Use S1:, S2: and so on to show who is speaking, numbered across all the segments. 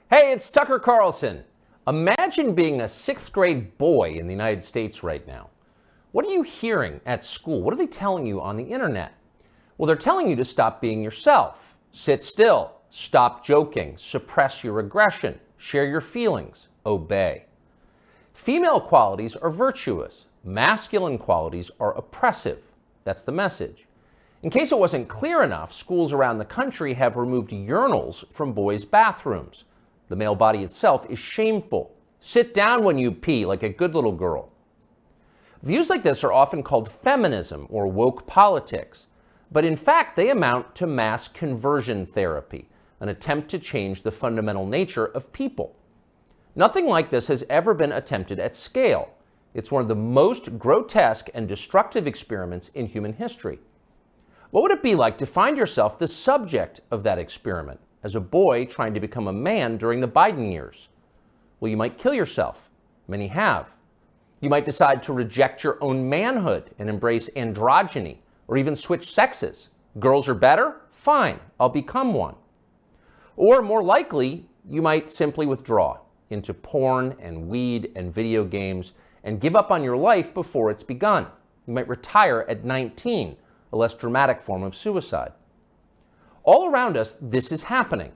S1: Hey, it's Tucker Carlson. Imagine being a sixth grade boy in the United States right now. What are you hearing at school? What are they telling you on the internet? Well, they're telling you to stop being yourself, sit still, stop joking, suppress your aggression, share your feelings, obey. Female qualities are virtuous. Masculine qualities are oppressive. That's the message. In case it wasn't clear enough, schools around the country have removed urinals from boys' bathrooms. The male body itself is shameful. Sit down when you pee like a good little girl. Views like this are often called feminism or woke politics, but in fact they amount to mass conversion therapy, an attempt to change the fundamental nature of people. Nothing like this has ever been attempted at scale. It's one of the most grotesque and destructive experiments in human history. What would it be like to find yourself the subject of that experiment as a boy trying to become a man during the Biden years? Well, you might kill yourself. Many have. You might decide to reject your own manhood and embrace androgyny, or even switch sexes. Girls are better? Fine, I'll become one. Or more likely, you might simply withdraw into porn and weed and video games and give up on your life before it's begun. You might retire at 19, a less dramatic form of suicide. All around us, this is happening.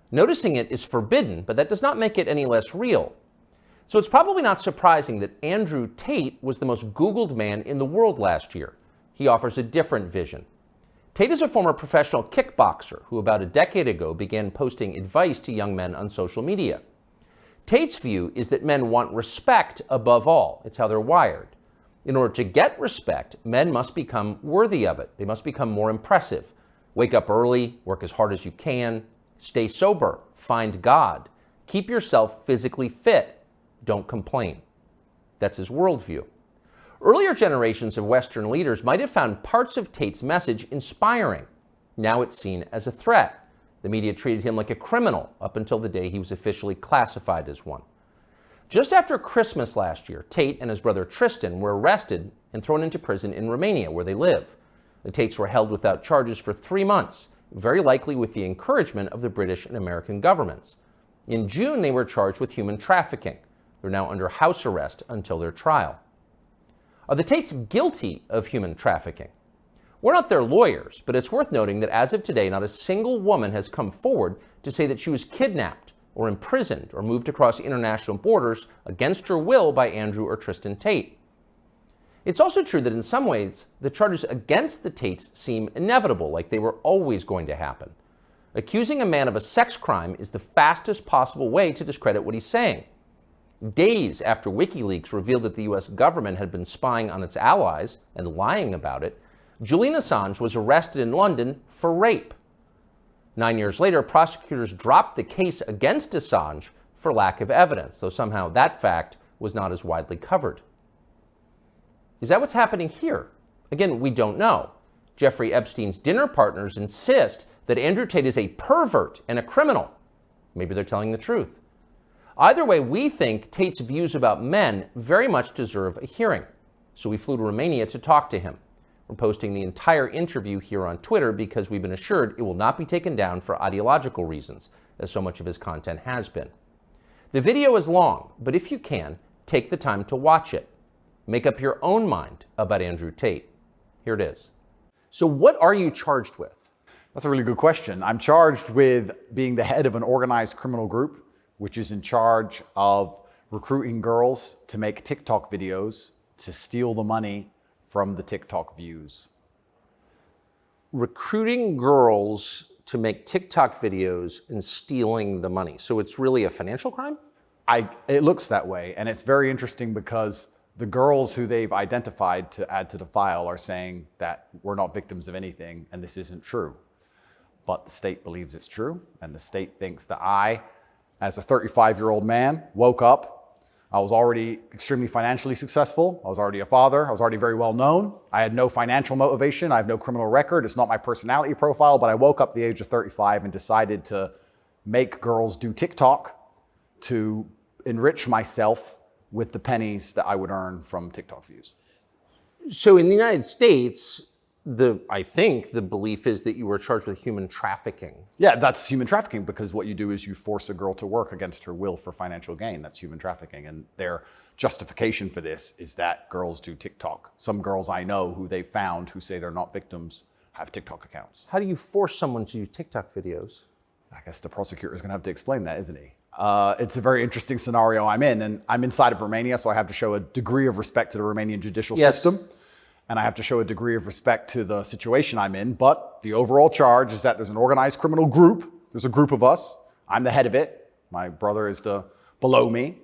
S1: Noticing it is forbidden, but that does not make it any less real. So it's probably not surprising that Andrew Tate was the most Googled man in the world last year. He offers a different vision. Tate is a former professional kickboxer who about a decade ago began posting advice to young men on social media. Tate's view is that men want respect above all. It's how they're wired. In order to get respect, men must become worthy of it. They must become more impressive. Wake up early, work as hard as you can, stay sober, find God, keep yourself physically fit, don't complain. That's his worldview. Earlier generations of Western leaders might have found parts of Tate's message inspiring. Now it's seen as a threat. The media treated him like a criminal up until the day he was officially classified as one. Just after Christmas last year, Tate and his brother Tristan were arrested and thrown into prison in Romania, where they live. The Tates were held without charges for 3 months, very likely with the encouragement of the British and American governments. In June, they were charged with human trafficking. They're now under house arrest until their trial. Are the Tates guilty of human trafficking? We're not their lawyers, but it's worth noting that as of today, not a single woman has come forward to say that she was kidnapped or imprisoned or moved across international borders against her will by Andrew or Tristan Tate. It's also true that in some ways, the charges against the Tates seem inevitable, like they were always going to happen. Accusing a man of a sex crime is the fastest possible way to discredit what he's saying. Days after WikiLeaks revealed that the US government had been spying on its allies and lying about it, Julian Assange was arrested in London for rape. 9 years later, prosecutors dropped the case against Assange for lack of evidence, though somehow that fact was not as widely covered. Is that what's happening here? Again, we don't know. Jeffrey Epstein's dinner partners insist that Andrew Tate is a pervert and a criminal. Maybe they're telling the truth. Either way, we think Tate's views about men very much deserve a hearing. So we flew to Romania to talk to him. We're posting the entire interview here on Twitter because we've been assured it will not be taken down for ideological reasons, as so much of his content has been. The video is long, but if you can, take the time to watch it. Make up your own mind about Andrew Tate. Here it is. So what are you charged with?
S2: That's a really good question. I'm charged with being the head of an organized criminal group, which is in charge of recruiting girls to make TikTok videos to steal the money from the TikTok views.
S1: Recruiting girls to make TikTok videos and stealing the money. So it's really a financial crime?
S2: It looks that way, and it's very interesting because the girls who they've identified to add to the file are saying that we're not victims of anything and this isn't true. But the state believes it's true, and the state thinks that I, as a 35-year-old man, woke up. I was already extremely financially successful. I was already a father. I was already very well known. I had no financial motivation. I have no criminal record. It's not my personality profile, but I woke up at the age of 35 and decided to make girls do TikTok to enrich myself with the pennies that I would earn from TikTok views.
S1: So in the United States, I think the belief is that you were charged with human trafficking.
S2: Yeah, that's human trafficking, because what you do is you force a girl to work against her will for financial gain. That's human trafficking. And their justification for this is that girls do TikTok. Some girls I know who they found who say they're not victims have TikTok accounts.
S1: How do you force someone to do TikTok videos?
S2: I guess the prosecutor is going to have to explain that, isn't he? It's a very interesting scenario I'm in, and I'm inside of Romania, so I have to show a degree of respect to the Romanian judicial system, and I have to show a degree of respect to the situation I'm in. But the overall charge is that there's an organized criminal group. There's a group of us. I'm the head of it. My brother is below me,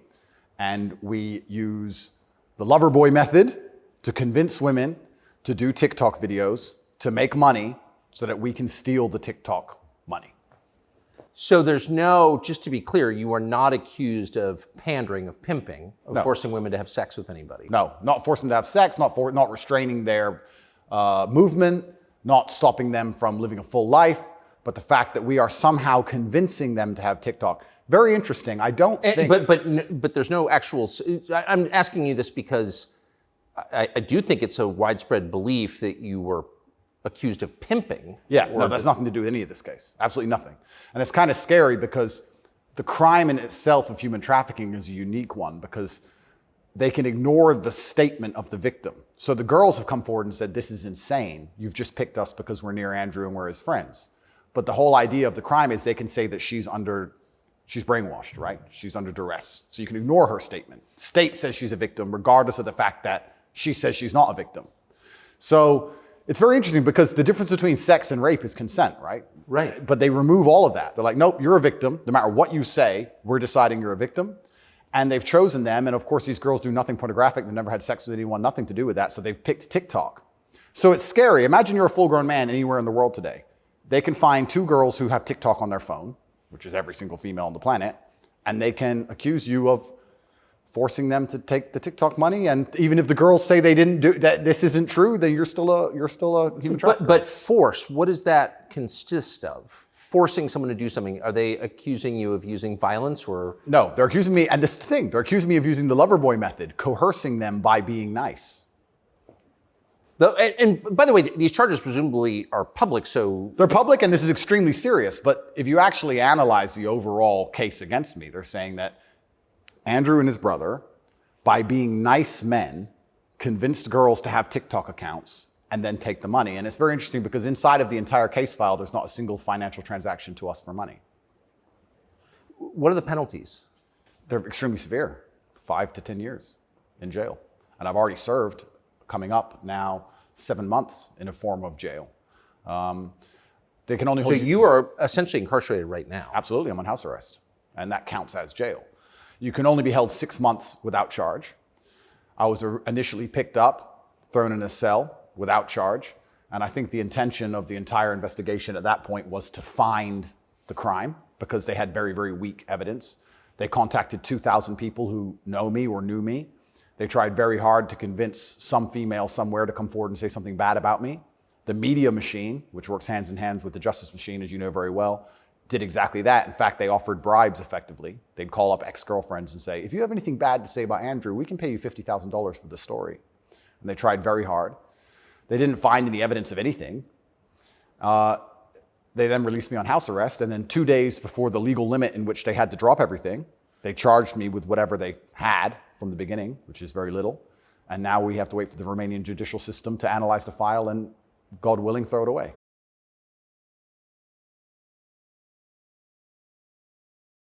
S2: and we use the lover boy method to convince women to do TikTok videos to make money so that we can steal the TikTok money.
S1: So there's no, just to be clear, you are not accused of pandering, of pimping, of forcing women to have sex with anybody.
S2: No, not forcing them to have sex, not restraining their movement, not stopping them from living a full life, but the fact that we are somehow convincing them to have TikTok. Very interesting. I don't think...
S1: But there's no actual... I'm asking you this because I do think it's a widespread belief that you were accused of pimping.
S2: Yeah, no, that's nothing to do with any of this case. Absolutely nothing. And it's kind of scary because the crime in itself of human trafficking is a unique one, because they can ignore the statement of the victim. So the girls have come forward and said, this is insane. You've just picked us because we're near Andrew and we're his friends. But the whole idea of the crime is they can say that she's brainwashed, right? She's under duress. So you can ignore her statement. State says she's a victim regardless of the fact that she says she's not a victim. So it's very interesting because the difference between sex and rape is consent, right?
S1: Right.
S2: But they remove all of that. They're like, nope, you're a victim. No matter what you say, we're deciding you're a victim. And they've chosen them. And of course, these girls do nothing pornographic. They've never had sex with anyone, nothing to do with that. So they've picked TikTok. So it's scary. Imagine you're a full-grown man anywhere in the world today. They can find two girls who have TikTok on their phone, which is every single female on the planet, and they can accuse you of forcing them to take the TikTok money. And even if the girls say they didn't do that, this isn't true, then you're still a human trafficker.
S1: But force, what does that consist of? Forcing someone to do something, are they accusing you of using violence or?
S2: No, they're accusing me, and this thing, they're accusing me of using the lover boy method, coercing them by being nice.
S1: And by the way, these charges presumably are public, so...
S2: They're public, and this is extremely serious, but if you actually analyze the overall case against me, they're saying that Andrew and his brother, by being nice men, convinced girls to have TikTok accounts and then take the money. And it's very interesting because inside of the entire case file, there's not a single financial transaction to us for money.
S1: What are the penalties?
S2: They're extremely severe, 5 to 10 years in jail. And I've already served, coming up now, 7 months in a form of jail. They can only hold
S1: you are essentially incarcerated right now.
S2: Absolutely, I'm on house arrest, and that counts as jail. You can only be held 6 months without charge. I was initially picked up, thrown in a cell without charge, and I think the intention of the entire investigation at that point was to find the crime because they had very, very weak evidence. They contacted 2,000 people who know me or knew me. They tried very hard to convince some female somewhere to come forward and say something bad about me. The media machine, which works hands in hands with the justice machine, as you know very well, did exactly that. In fact, they offered bribes effectively. They'd call up ex-girlfriends and say, if you have anything bad to say about Andrew, we can pay you $50,000 for the story. And they tried very hard. They didn't find any evidence of anything. They then released me on house arrest, and then 2 days before the legal limit in which they had to drop everything, they charged me with whatever they had from the beginning, which is very little. And now we have to wait for the Romanian judicial system to analyze the file and, God willing, throw it away.